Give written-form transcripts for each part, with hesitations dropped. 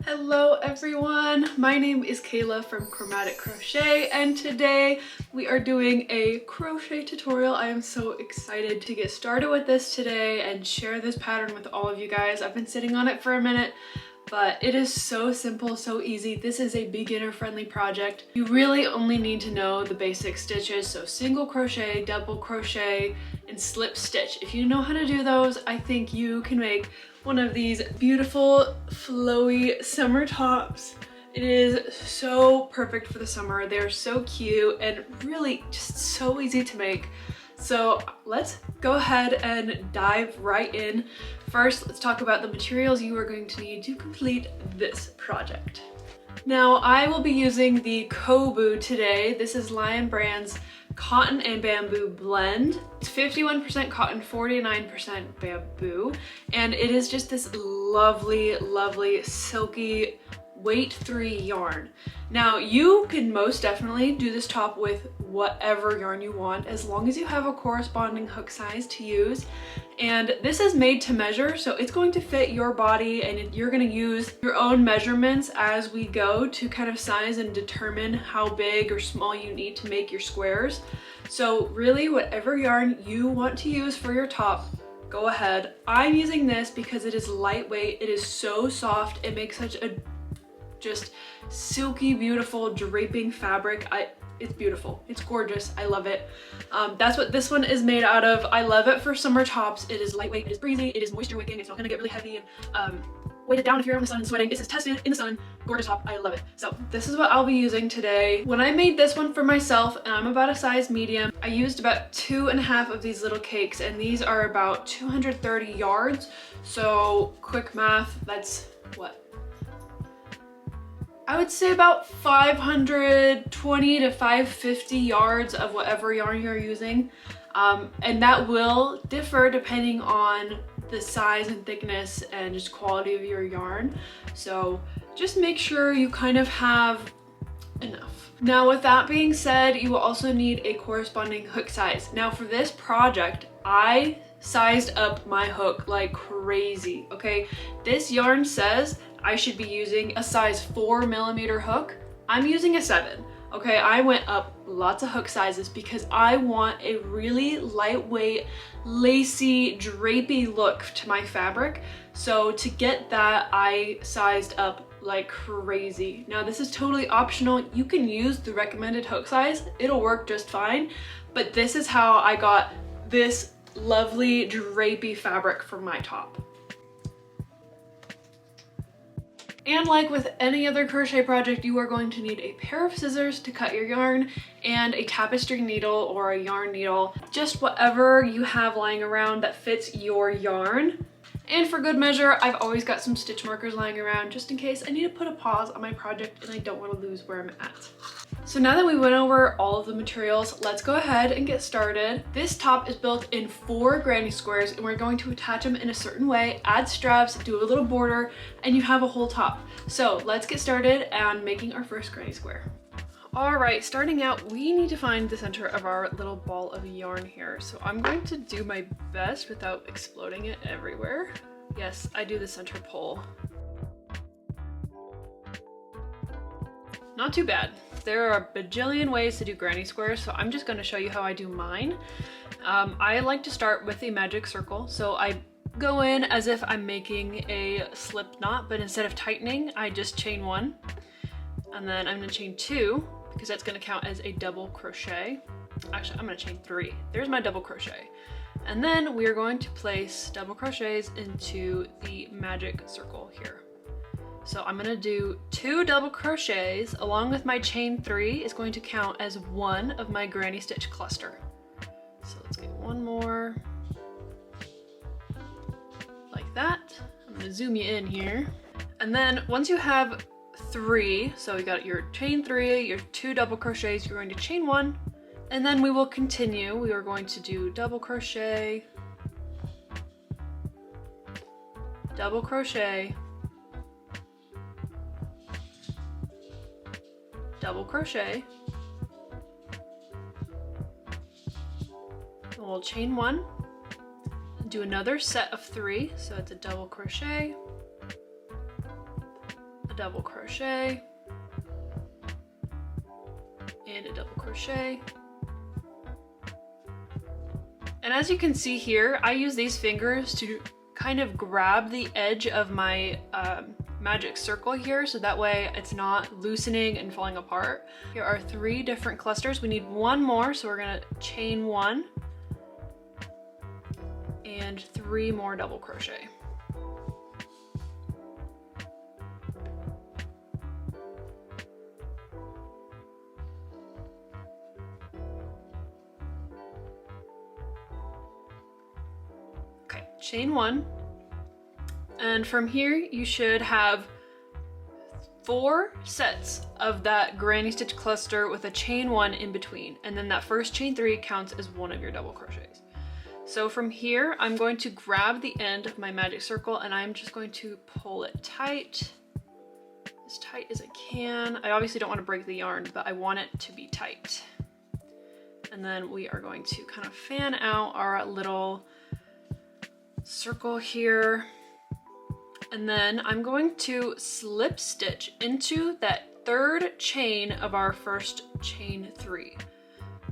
Hello everyone, my name is Kayla from Chromatic Crochet and today we are doing a crochet tutorial. I am so excited to get started with this today and share this pattern with all of you guys. I've been sitting on it for a minute, but it is so simple, so easy. This is a beginner friendly project. You really only need to know the basic stitches, so single crochet, double crochet, and slip stitch. If you know how to do those, I think you can make one of these beautiful flowy summer tops. It is so perfect for the summer. They're so cute and really just so easy to make. So let's go ahead and dive right in. First, let's talk about the materials you are going to need to complete this project. Now, I will be using the Kobu today. This is Lion Brand's cotton and bamboo blend. It's 51% cotton, 49% bamboo, and it is just this lovely, lovely, silky weight 3 yarn. Now, you can most definitely do this top with whatever yarn you want, as long as you have a corresponding hook size to use. And this is made to measure, so it's going to fit your body, and you're going to use your own measurements as we go to kind of size and determine how big or small you need to make your squares. So really, whatever yarn you want to use for your top, go ahead. I'm using this because it is lightweight, it is so soft, it makes such a just silky, beautiful, draping fabric. It's beautiful, it's gorgeous, I love it. That's what this one is made out of. I love it for summer tops. It is lightweight, it is breezy, it is moisture wicking, it's not gonna get really heavy and weighted down if you're in the sun and sweating. This is tested in the sun, gorgeous top, I love it. So this is what I'll be using today. When I made this one for myself, and I'm about a size medium, I used about 2.5 of these little cakes, and these are about 230 yards. So quick math, that's what? I would say about 520 to 550 yards of whatever yarn you're using. And that will differ depending on the size and thickness and just quality of your yarn. So just make sure you kind of have enough. Now, with that being said, you will also need a corresponding hook size. Now for this project, I sized up my hook like crazy, okay? This yarn says I should be using a size 4mm hook. I'm using a 7. Okay, I went up lots of hook sizes because I want a really lightweight, lacy, drapey look to my fabric. So to get that, I sized up like crazy. Now this is totally optional. You can use the recommended hook size. It'll work just fine. But this is how I got this lovely drapey fabric for my top. And like with any other crochet project, you are going to need a pair of scissors to cut your yarn and a tapestry needle or a yarn needle, just whatever you have lying around that fits your yarn. And for good measure, I've always got some stitch markers lying around just in case I need to put a pause on my project and I don't want to lose where I'm at. So now that we went over all of the materials, let's go ahead and get started. This top is built in 4 granny squares, and we're going to attach them in a certain way, add straps, do a little border, and you have a whole top. So let's get started on making our first granny square. All right, starting out, we need to find the center of our little ball of yarn here. So I'm going to do my best without exploding it everywhere. Yes, I do the center pull. Not too bad. There are a bajillion ways to do granny squares, so I'm just going to show you how I do mine. I like to start with a magic circle, so I go in as if I'm making a slip knot, but instead of tightening, I just chain 1, and then I'm going to chain 2 because that's going to count as a double crochet. Actually, I'm going to chain 3. There's my double crochet. And then we are going to place double crochets into the magic circle here. So I'm going to do 2 double crochets along with my chain 3 is going to count as 1 of my granny stitch cluster. So let's get 1 more like that. I'm going to zoom you in here. And then once you have 3, so you got your chain 3, your 2 double crochets, you're going to chain 1, and then we will continue. We are going to do double crochet, double crochet, double crochet, and we'll chain 1, do another set of 3, so it's a double crochet, a double crochet, and a double crochet. And as you can see here, I use these fingers to kind of grab the edge of my magic circle here, so that way it's not loosening and falling apart. Here are 3 different clusters. We need 1 more, so we're gonna chain 1 and 3 more double crochet. Okay, chain 1. And from here, you should have 4 sets of that granny stitch cluster with a chain 1 in between. And then that first chain 3 counts as one of your double crochets. So from here, I'm going to grab the end of my magic circle and I'm just going to pull it tight, as tight as I can. I obviously don't want to break the yarn, but I want it to be tight. And then we are going to kind of fan out our little circle here. And then I'm going to slip stitch into that 3rd chain of our first chain 3.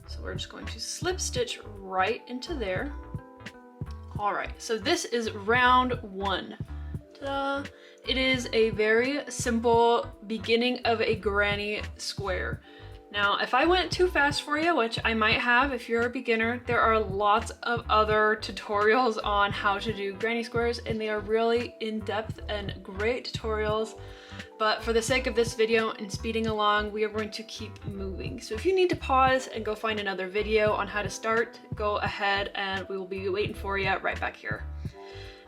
So we're just going to slip stitch right into there. All right, so this is round 1. Ta-da! It is a very simple beginning of a granny square. Now, if I went too fast for you, which I might have if you're a beginner, there are lots of other tutorials on how to do granny squares, and they are really in-depth and great tutorials. But for the sake of this video and speeding along, we are going to keep moving. So if you need to pause and go find another video on how to start, go ahead and we will be waiting for you right back here.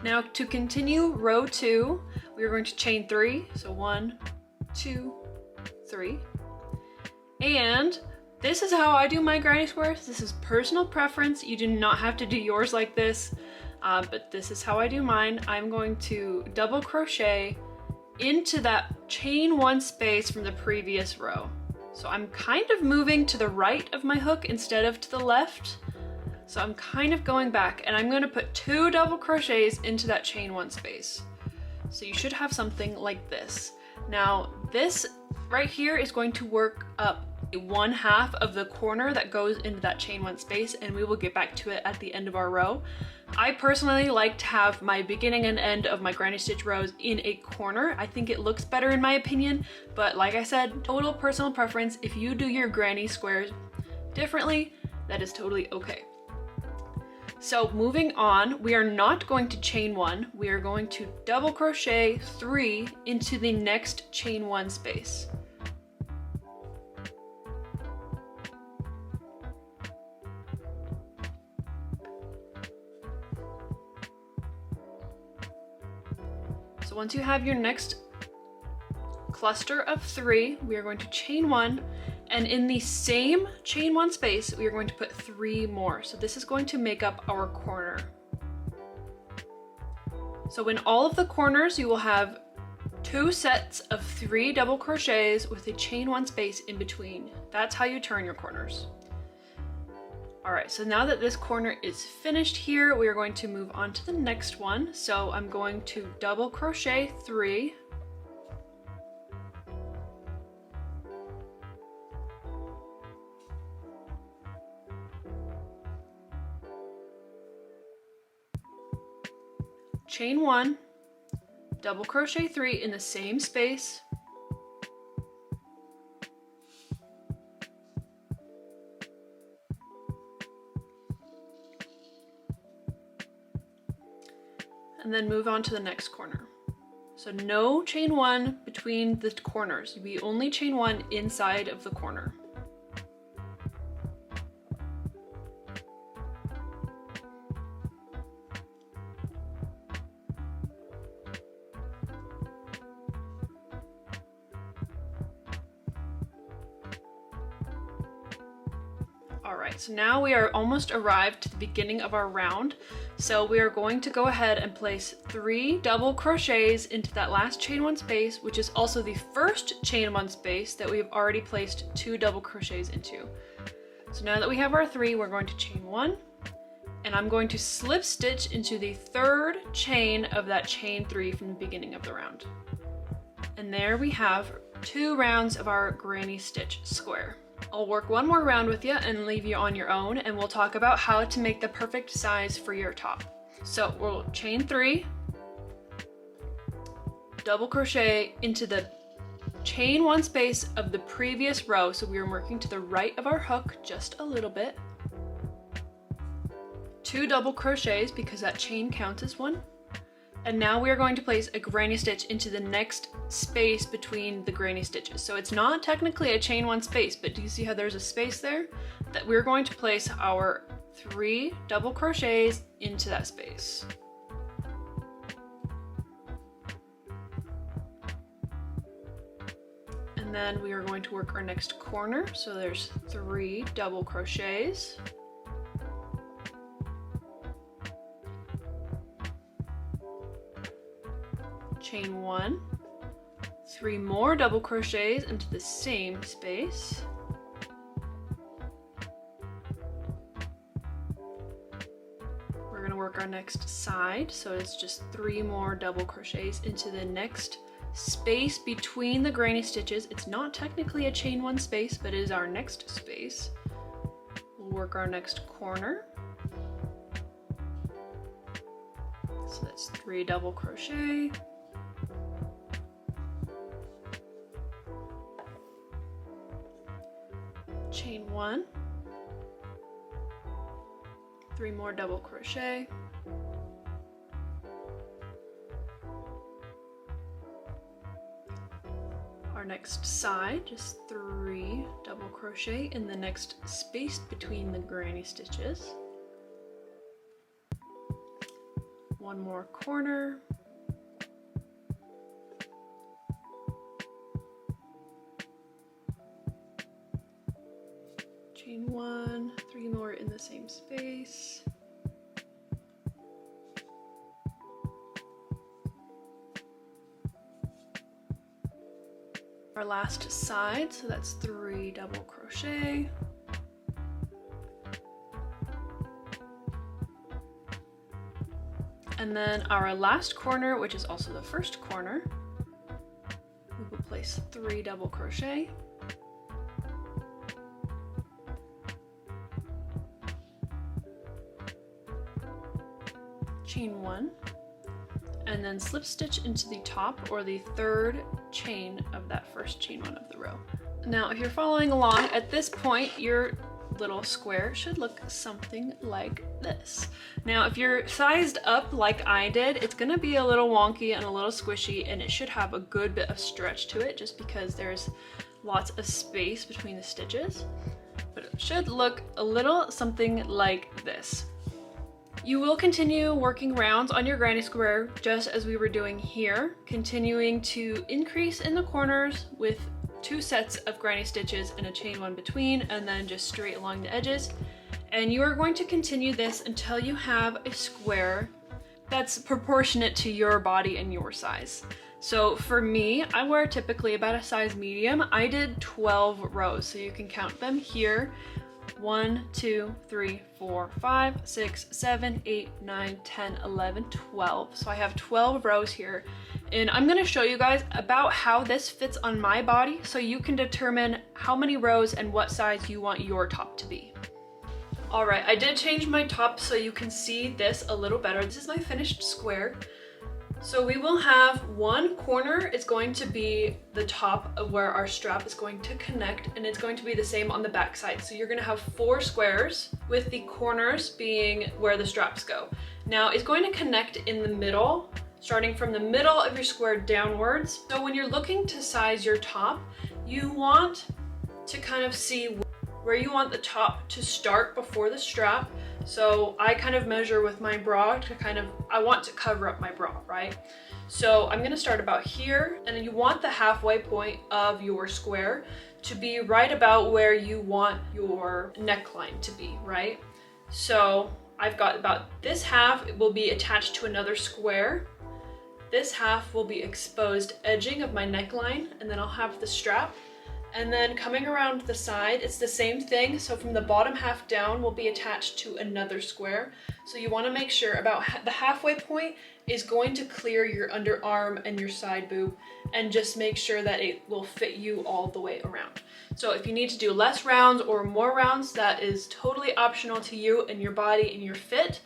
Now to continue row 2, we are going to chain 3. So 1, 2, 3. And this is how I do my granny squares. This is personal preference. You do not have to do yours like this, but this is how I do mine. I'm going to double crochet into that chain 1 space from the previous row. So I'm kind of moving to the right of my hook instead of to the left. So I'm kind of going back and I'm going to put 2 double crochets into that chain 1 space. So you should have something like this. Now this right here is going to work up 1/2 of the corner that goes into that chain 1 space, and we will get back to it at the end of our row. I personally like to have my beginning and end of my granny stitch rows in a corner. I think it looks better in my opinion, but like I said, total personal preference. If you do your granny squares differently, that is totally okay. So moving on, we are not going to chain 1, we are going to double crochet 3 into the next chain 1 space. So once you have your next cluster of 3, we are going to chain 1, and in the same chain 1 space, we are going to put 3 more. So this is going to make up our corner. So in all of the corners, you will have 2 sets of 3 double crochets with a chain 1 space in between. That's how you turn your corners. All right, so now that this corner is finished here, we are going to move on to the next one. So I'm going to double crochet 3. Chain 1, double crochet 3 in the same space. And then move on to the next corner. So no chain 1 between the corners. We only chain 1 inside of the corner. Alright, so now we are almost arrived to the beginning of our round. So we are going to go ahead and place 3 double crochets into that last chain 1 space, which is also the first chain 1 space that we've already placed 2 double crochets into. So now that we have our 3, we're going to chain 1, and I'm going to slip stitch into the 3rd chain of that chain 3 from the beginning of the round. And there we have 2 rounds of our granny stitch square. I'll work one more round with you and leave you on your own, and we'll talk about how to make the perfect size for your top. So we'll chain 3, double crochet into the chain 1 space of the previous row. So we are working to the right of our hook just a little bit. 2 double crochets because that chain counts as 1. And now we are going to place a granny stitch into the next space between the granny stitches. So it's not technically a chain 1 space, but do you see how there's a space there? That we're going to place our 3 double crochets into that space. And then we are going to work our next corner. So there's 3 double crochets. Chain 1, 3 more double crochets into the same space. We're going to work our next side, so it's just 3 more double crochets into the next space between the granny stitches. It's not technically a chain 1 space, but it is our next space. We'll work our next corner. So that's 3 double crochet. Chain 1, 3 more double crochet, our next side, just 3 double crochet in the next space between the granny stitches, 1 more corner, chain 1, 3 more in the same space. Our last side, so that's 3 double crochet. And then our last corner, which is also the first corner, we will place 3 double crochet. Chain 1, and then slip stitch into the top or the 3rd chain of that first chain 1 of the row. Now if you're following along, at this point your little square should look something like this. Now if you're sized up like I did, it's gonna be a little wonky and a little squishy, and it should have a good bit of stretch to it just because there's lots of space between the stitches. But it should look a little something like this. You will continue working rounds on your granny square just as we were doing here, continuing to increase in the corners with 2 sets of granny stitches and a chain 1 between, and then just straight along the edges. And you are going to continue this until you have a square that's proportionate to your body and your size. So for me, I wear typically about a size medium. I did 12 rows, so you can count them here. 1, 2, 3, 4, 5, 6, 7, 8, 9, 10, 11, 12. So I have 12 rows here, and I'm going to show you guys about how this fits on my body so you can determine how many rows and what size you want your top to be. Alright, I did change my top so you can see this a little better. This is my finished square. So we will have one corner is going to be the top of where our strap is going to connect, and it's going to be the same on the back side. So you're going to have 4 squares with the corners being where the straps go. Now it's going to connect in the middle, starting from the middle of your square downwards. So when you're looking to size your top, you want to kind of see where you want the top to start before the strap. So I kind of measure with my bra to I want to cover up my bra, right? So I'm gonna start about here, and then you want the halfway point of your square to be right about where you want your neckline to be, right? So I've got about this half, it will be attached to another square. This half will be exposed edging of my neckline, and then I'll have the strap. And then coming around the side, it's the same thing. So from the bottom half down will be attached to another square. So you want to make sure about the halfway point is going to clear your underarm and your side boob, and just make sure that it will fit you all the way around. So if you need to do less rounds or more rounds, that is totally optional to you and your body and your fit.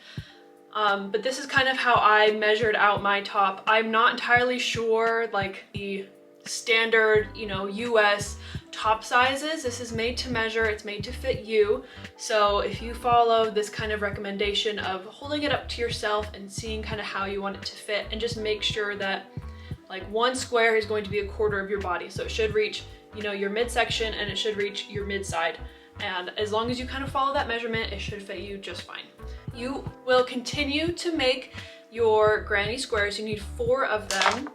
But this is kind of how I measured out my top. I'm not entirely sure like the standard, you know, US top sizes. This is made to measure, it's made to fit you. So if you follow this kind of recommendation of holding it up to yourself and seeing kind of how you want it to fit, and just make sure that like one square is going to be 1/4 of your body. So it should reach, you know, your midsection, and it should reach your mid side. And as long as you kind of follow that measurement, it should fit you just fine. You will continue to make your granny squares. You need 4 of them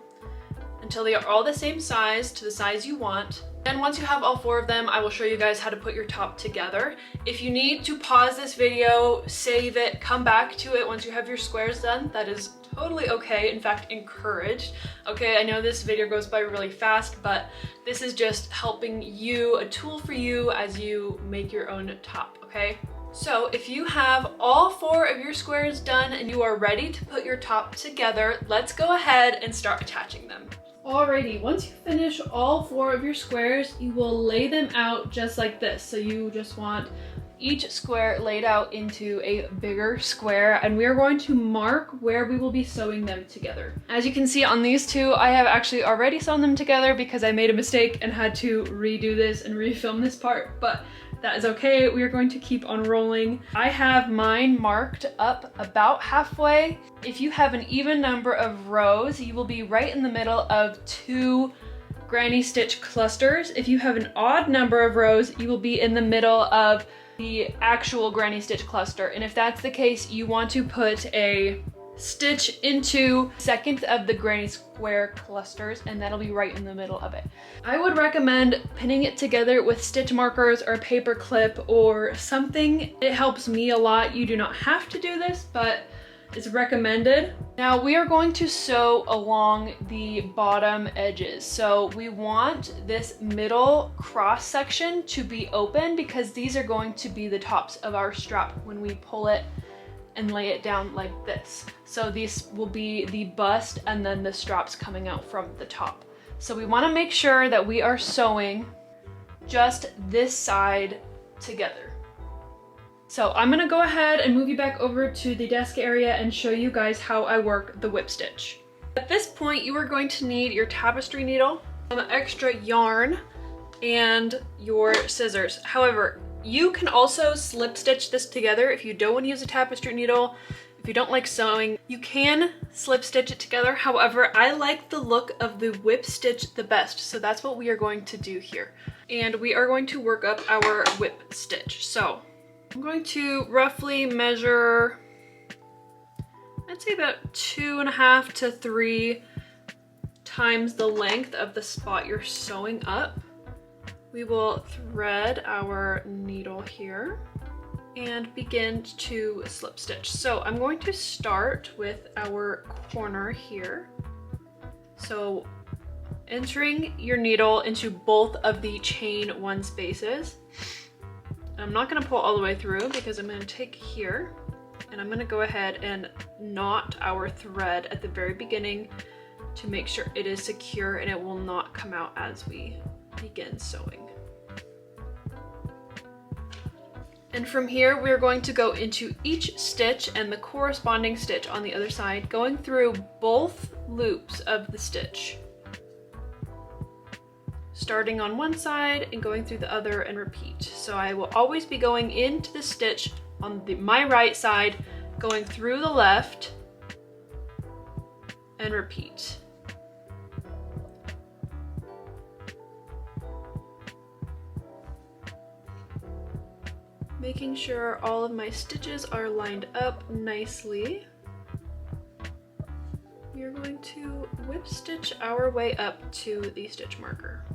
until they are all the same size, to the size you want. And once you have all 4 of them, I will show you guys how to put your top together. If you need to pause this video, save it, come back to it once you have your squares done, that is totally okay. In fact, encouraged. Okay, I know this video goes by really fast, but this is just helping you, a tool for you as you make your own top, okay? So if you have all 4 of your squares done and you are ready to put your top together, let's go ahead and start attaching them. Alrighty, once you finish all 4 of your squares, you will lay them out just like this. So you just want each square laid out into a bigger square, and we are going to mark where we will be sewing them together. As you can see on these 2, I have actually already sewn them together because I made a mistake and had to redo this and refilm this part, but that is okay. We are going to keep on rolling. I have mine marked up about halfway. If you have an even number of rows, you will be right in the middle of 2 granny stitch clusters. If you have an odd number of rows, you will be in the middle of the actual granny stitch cluster. And if that's the case, you want to put a stitch into second of the granny square clusters, and that'll be right in the middle of it. I would recommend pinning it together with stitch markers or a paper clip or something. It helps me a lot. You do not have to do this, but it's recommended. Now we are going to sew along the bottom edges. So we want this middle cross section to be open because these are going to be the tops of our strap when we pull it and lay it down like this. So these will be the bust and then the straps coming out from the top. So we want to make sure that we are sewing just this side together. So I'm gonna go ahead and move you back over to the desk area and show you guys how I work the whip stitch. At this point, you are going to need your tapestry needle, some extra yarn, and your scissors. However, you can also slip stitch this together if you don't want to use a tapestry needle. If you don't like sewing, you can slip stitch it together. However, I like the look of the whip stitch the best, so that's what we are going to do here. And we are going to work up our whip stitch. So I'm going to roughly measure, I'd say about 2.5 to 3 times the length of the spot you're sewing up. We will thread our needle here and begin to slip stitch. So I'm going to start with our corner here. So entering your needle into both of the chain 1 spaces. I'm not going to pull all the way through because I'm going to take here and I'm going to go ahead and knot our thread at the very beginning to make sure it is secure and it will not come out as we begin sewing. And from here, we're going to go into each stitch and the corresponding stitch on the other side, going through both loops of the stitch. Starting on one side and going through the other and repeat. So I will always be going into the stitch on my right side, going through the left and repeat. Making sure all of my stitches are lined up nicely. We are going to whip stitch our way up to the stitch marker.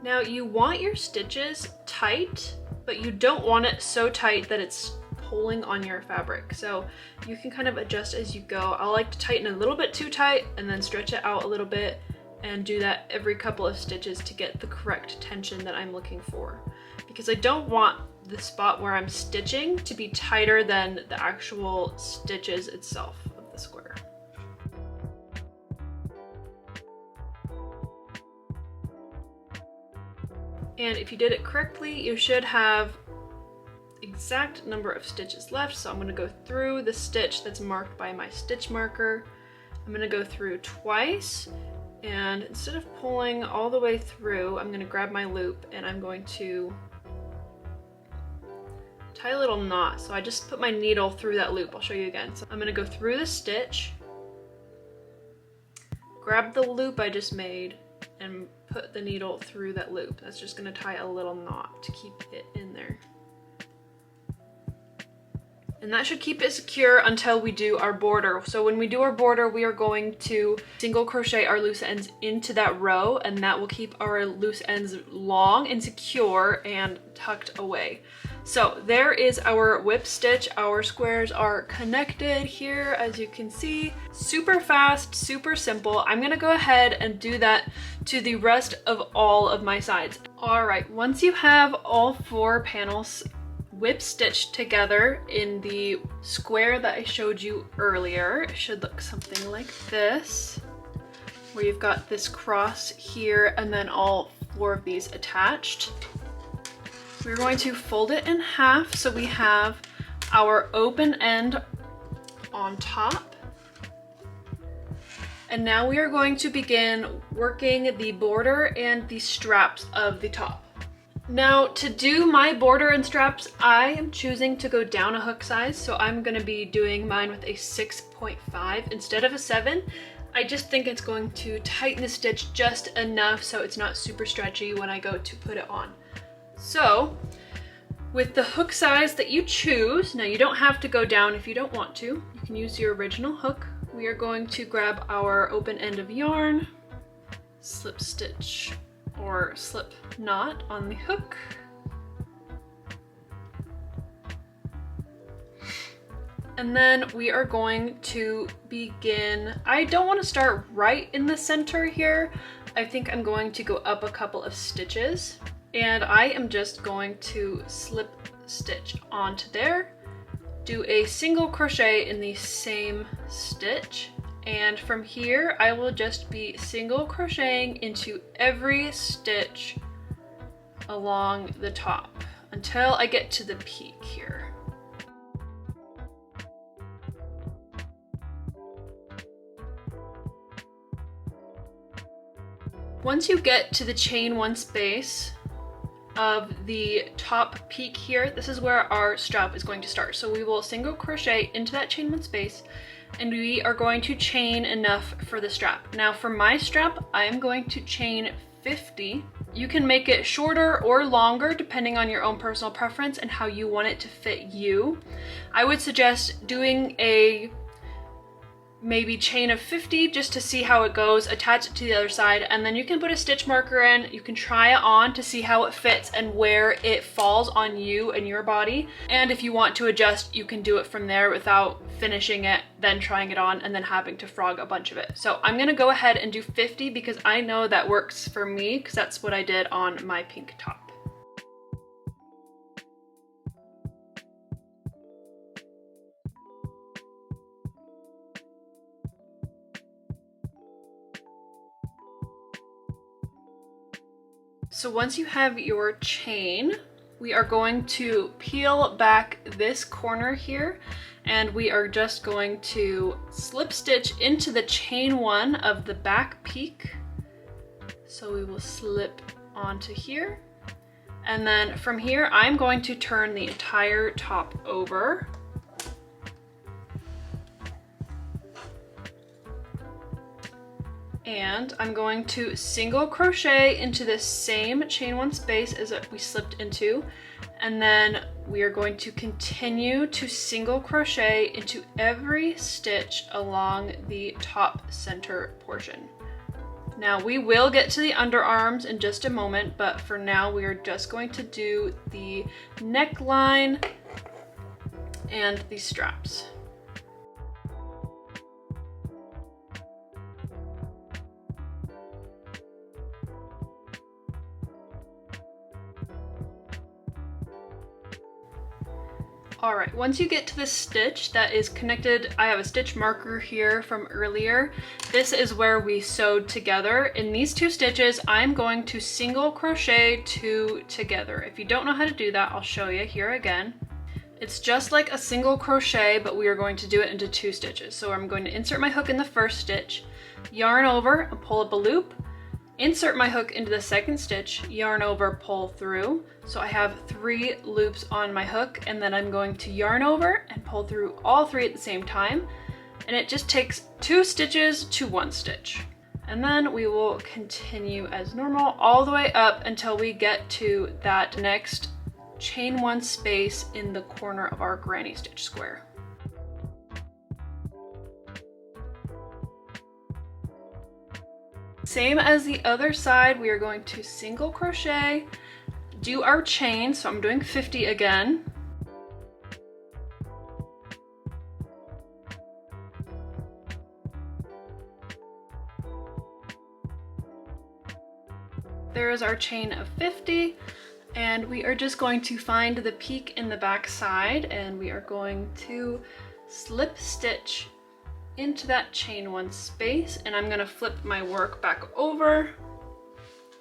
Now you want your stitches tight, but you don't want it so tight that it's pulling on your fabric. So you can kind of adjust as you go. I like to tighten a little bit too tight and then stretch it out a little bit, and do that every couple of stitches to get the correct tension that I'm looking for. Because I don't want the spot where I'm stitching to be tighter than the actual stitches itself of the square. And if you did it correctly, you should have exact number of stitches left. So I'm going to go through the stitch that's marked by my stitch marker. I'm going to go through twice, and instead of pulling all the way through, I'm going to grab my loop and I'm going to tie a little knot. So I just put my needle through that loop. I'll show you again. So I'm going to go through the stitch, grab the loop I just made, and put the needle through that loop. That's just going to tie a little knot to keep it in there. And that should keep it secure until we do our border. So when we do our border, we are going to single crochet our loose ends into that row, and that will keep our loose ends long and secure and tucked away. So there is our whip stitch. Our squares are connected here, as you can see. Super fast, super simple. I'm gonna go ahead and do that to the rest of all of my sides. All right, once you have all 4 panels whip stitched together in the square that I showed you earlier, it should look something like this, where you've got this cross here and then all 4 of these attached. We're going to fold it in half so we have our open end on top. And now we are going to begin working the border and the straps of the top. Now to do my border and straps, I am choosing to go down a hook size, so I'm going to be doing mine with a 6.5 instead of a 7. I just think it's going to tighten the stitch just enough so it's not super stretchy when I go to put it on. So with the hook size that you choose, now you don't have to go down if you don't want to, you can use your original hook. We are going to grab our open end of yarn, slip stitch or slip knot on the hook, and then we are going to begin. I don't want to start right in the center here. I think I'm going to go up a couple of stitches, and I am just going to slip stitch onto there, do a single crochet in the same stitch, and from here I will just be single crocheting into every stitch along the top until I get to the peak here. Once you get to the chain 1 space of the top peak here, this is where our strap is going to start. So we will single crochet into that chain 1 space, and we are going to chain enough for the strap. Now for my strap, I am going to chain 50. You can make it shorter or longer depending on your own personal preference and how you want it to fit you. I would suggest doing a maybe chain of 50 just to see how it goes, attach it to the other side, and then you can put a stitch marker in. You can try it on to see how it fits and where it falls on you and your body. And if you want to adjust, you can do it from there without finishing it, then trying it on, and then having to frog a bunch of it. So I'm gonna go ahead and do 50 because I know that works for me, because that's what I did on my pink top. So once you have your chain, we are going to peel back this corner here, and we are just going to slip stitch into the chain 1 of the back peak. So we will slip onto here, and then from here I'm going to turn the entire top over. And I'm going to single crochet into the same chain 1 space as we slipped into, and then we are going to continue to single crochet into every stitch along the top center portion. Now we will get to the underarms in just a moment, but for now we are just going to do the neckline and the straps. All right, once you get to the stitch that is connected, I have a stitch marker here from earlier. This is where we sewed together. In these 2 stitches, I'm going to single crochet 2 together. If you don't know how to do that, I'll show you here again. It's just like a single crochet, but we are going to do it into 2 stitches. So I'm going to insert my hook in the first stitch, yarn over and pull up a loop, insert my hook into the second stitch, yarn over, pull through. So I have 3 loops on my hook, and then I'm going to yarn over and pull through all 3 at the same time. And it just takes 2 stitches to 1 stitch. And then we will continue as normal all the way up until we get to that next chain 1 space in the corner of our granny stitch square. Same as the other side, we are going to single crochet, do our chain, so I'm doing 50 again. There is our chain of 50, and we are just going to find the peak in the back side, and we are going to slip stitch into that chain 1 space, and I'm gonna flip my work back over,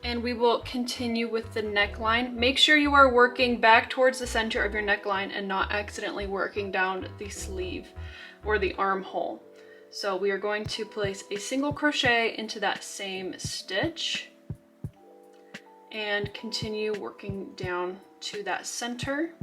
and we will continue with the neckline. Make sure you are working back towards the center of your neckline and not accidentally working down the sleeve or the armhole. So we are going to place a single crochet into that same stitch and continue working down to that center.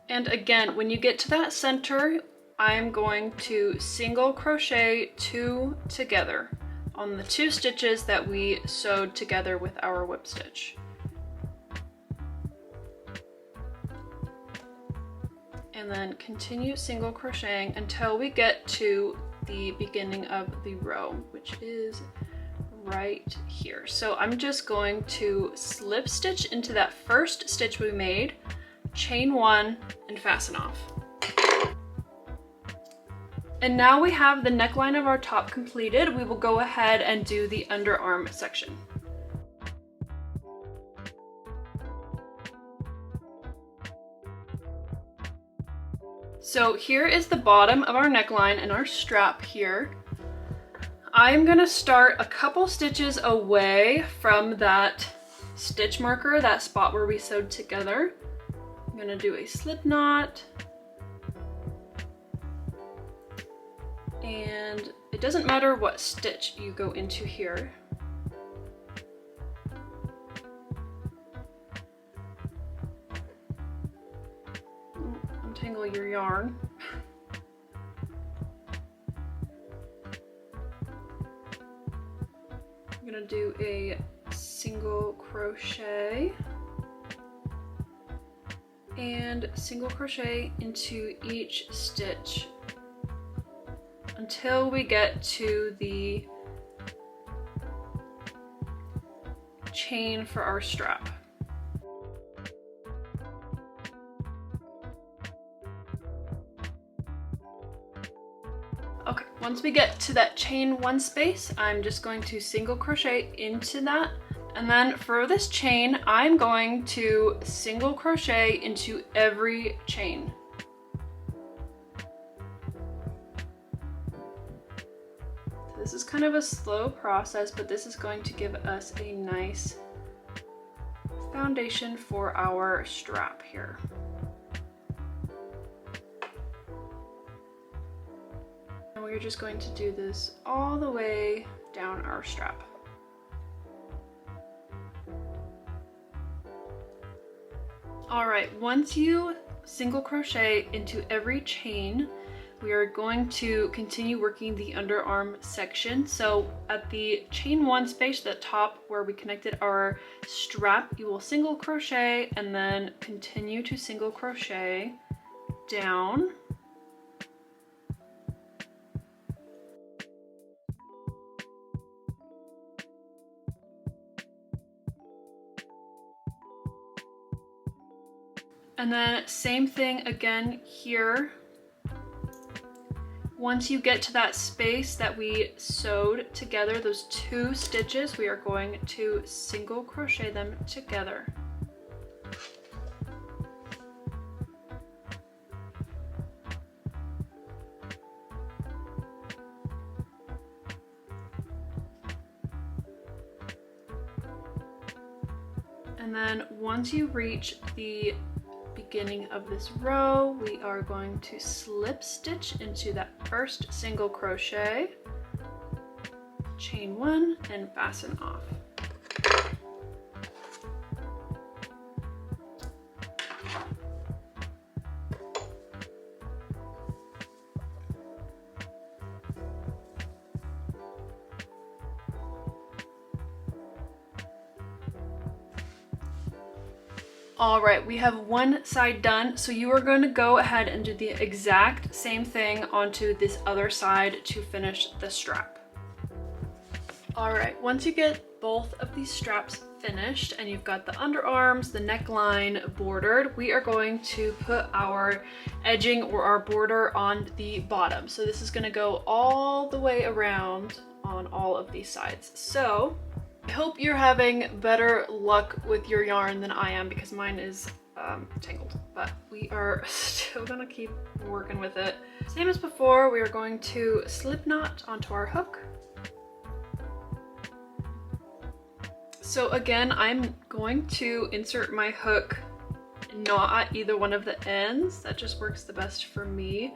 And again, when you get to that center, I'm going to single crochet 2 together on the 2 stitches that we sewed together with our whip stitch. And then continue single crocheting until we get to the beginning of the row, which is right here. So I'm just going to slip stitch into that first stitch we made, chain 1, and fasten off. And now we have the neckline of our top completed. We will go ahead and do the underarm section. So here is the bottom of our neckline and our strap here. I'm gonna start a couple stitches away from that stitch marker, that spot where we sewed together. I'm gonna do a slip knot, and it doesn't matter what stitch you go into here. Untangle your yarn. I'm gonna do a single crochet and single crochet into each stitch until we get to the chain for our strap. Okay, once we get to that chain 1 space, I'm just going to single crochet into that. And then for this chain, I'm going to single crochet into every chain. So this is kind of a slow process, but this is going to give us a nice foundation for our strap here. And we're just going to do this all the way down our strap. All right, once you single crochet into every chain, we are going to continue working the underarm section. So at the chain 1 space at the top where we connected our strap, you will single crochet and then continue to single crochet down. And then same thing again here. Once you get to that space that we sewed together, those 2 stitches, we are going to single crochet them together. And then once you reach the beginning of this row, we are going to slip stitch into that first single crochet, chain 1, and fasten off. All right, we have one side done, so you are going to go ahead and do the exact same thing onto this other side to finish the strap. All right, once you get both of these straps finished and you've got the underarms, the neckline bordered, we are going to put our edging or our border on the bottom. So this is going to go all the way around on all of these sides. So I hope you're having better luck with your yarn than I am, because mine is tangled, but we are still gonna keep working with it. Same as before, we are going to slip knot onto our hook. So again, I'm going to insert my hook not at either one of the ends. That just works the best for me.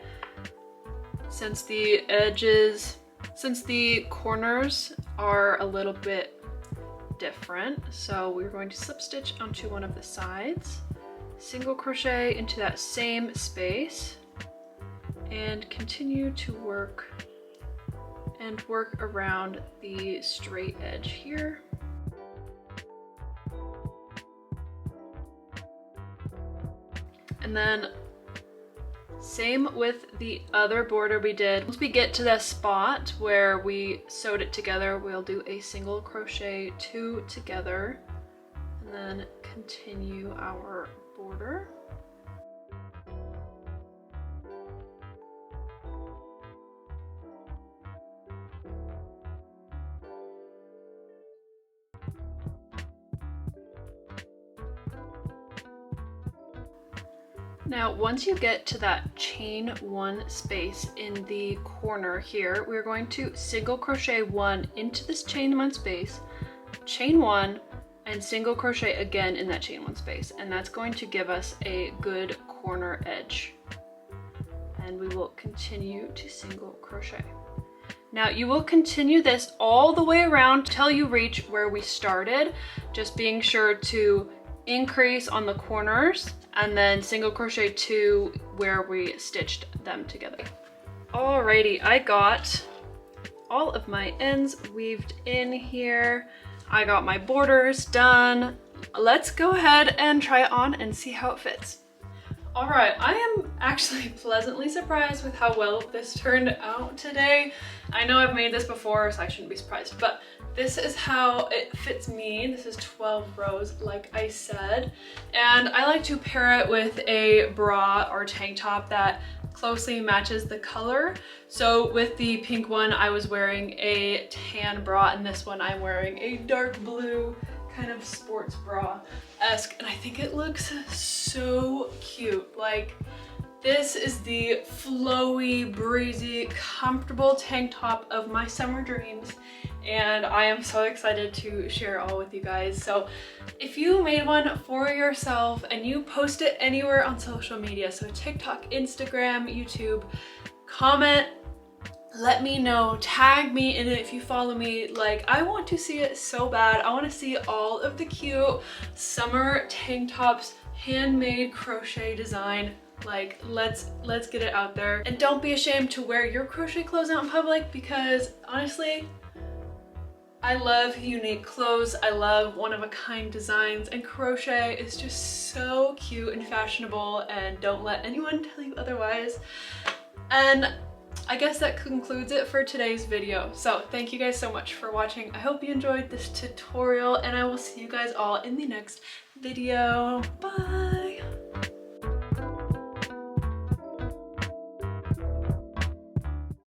Since the corners are a little bit different. So we're going to slip stitch onto one of the sides, single crochet into that same space, and continue to work around the straight edge here. And then same with the other border we did. Once we get to the spot where we sewed it together, we'll do a single crochet 2 together and then continue our border. Now, once you get to that chain 1 space in the corner here, we're going to single crochet 1 into this chain 1 space, chain 1, and single crochet again in that chain 1 space. And that's going to give us a good corner edge. And we will continue to single crochet. Now, you will continue this all the way around till you reach where we started, just being sure to increase on the corners and then single crochet 2 where we stitched them together. Alrighty, I got all of my ends weaved in here. I got my borders done. Let's go ahead and try it on and see how it fits. All right, I am actually pleasantly surprised with how well this turned out today. I know I've made this before, so I shouldn't be surprised, but this is how it fits me. This is 12 rows, like I said. And I like to pair it with a bra or tank top that closely matches the color. So with the pink one, I was wearing a tan bra, and this one I'm wearing a dark blue kind of sports bra-esque, and I think it looks so cute. Like, this is the flowy, breezy, comfortable tank top of my summer dreams, and I am so excited to share all with you guys. So if you made one for yourself and you post it anywhere on social media, so TikTok, Instagram, YouTube, comment, let me know, tag me in it if you follow me. Like, I want to see it so bad. I want to see all of the cute summer tank tops, handmade crochet design Like, let's get it out there. And don't be ashamed to wear your crochet clothes out in public, because honestly, I love unique clothes. I love one-of-a-kind designs, and crochet is just so cute and fashionable, and don't let anyone tell you otherwise. And I guess that concludes it for today's video. So thank you guys so much for watching. I hope you enjoyed this tutorial, and I will see you guys all in the next video. Bye!